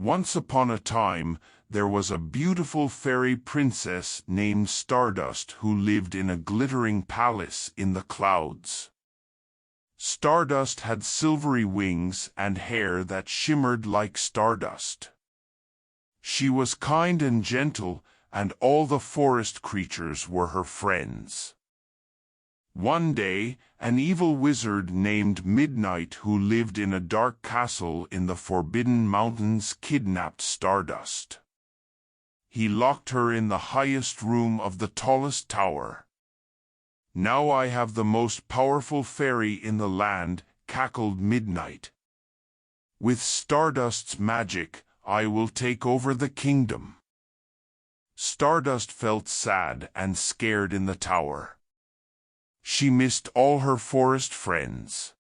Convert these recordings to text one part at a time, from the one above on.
Once upon a time, there was a beautiful fairy princess named Stardust who lived in a glittering palace in the clouds. Stardust had silvery wings and hair that shimmered like stardust. She was kind and gentle, and all the forest creatures were her friends. One day, an evil wizard named Midnight who lived in a dark castle in the Forbidden Mountains kidnapped Stardust. He locked her in the highest room of the tallest tower. "Now I have the most powerful fairy in the land," cackled Midnight. "With Stardust's magic, I will take over the kingdom." Stardust felt sad and scared in the tower. She missed all her forest friends.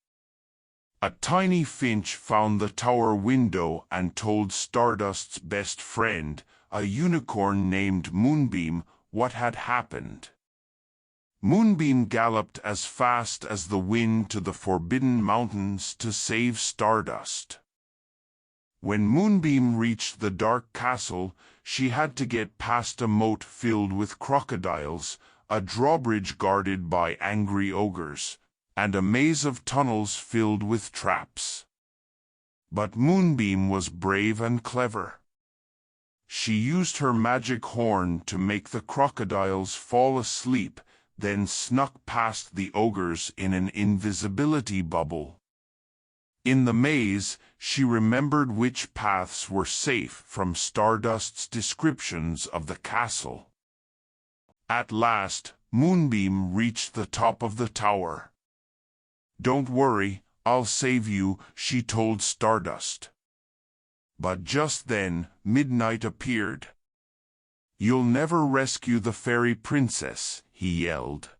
A tiny finch found the tower window and told Stardust's best friend, a unicorn named Moonbeam, what had happened. Moonbeam galloped as fast as the wind to the Forbidden Mountains to save Stardust. When Moonbeam reached the dark castle, she had to get past a moat filled with crocodiles, a drawbridge guarded by angry ogres, and a maze of tunnels filled with traps. But Moonbeam was brave and clever. She used her magic horn to make the crocodiles fall asleep, then snuck past the ogres in an invisibility bubble. In the maze, she remembered which paths were safe from Stardust's descriptions of the castle. At last, Moonbeam reached the top of the tower. "Don't worry, I'll save you," she told Stardust. But just then, Midnight appeared. "You'll never rescue the fairy princess," he yelled.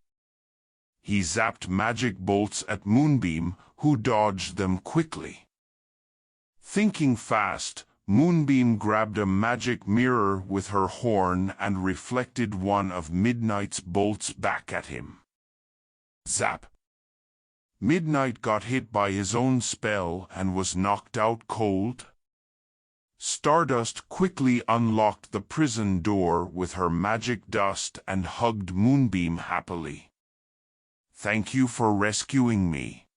He zapped magic bolts at Moonbeam, who dodged them quickly. Thinking fast, Moonbeam grabbed a magic mirror with her horn and reflected one of Midnight's bolts back at him. Zap! Midnight got hit by his own spell and was knocked out cold. Stardust quickly unlocked the prison door with her magic dust and hugged Moonbeam happily. "Thank you for rescuing me."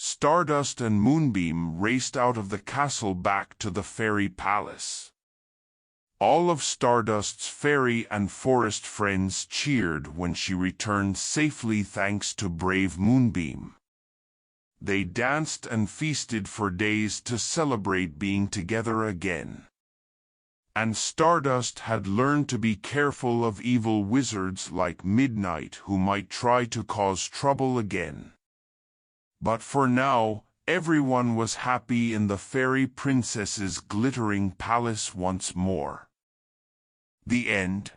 Stardust and Moonbeam raced out of the castle back to the fairy palace. All of Stardust's fairy and forest friends cheered when she returned safely thanks to brave Moonbeam. They danced and feasted for days to celebrate being together again. And Stardust had learned to be careful of evil wizards like Midnight who might try to cause trouble again. But for now, everyone was happy in the fairy princess's glittering palace once more. The end.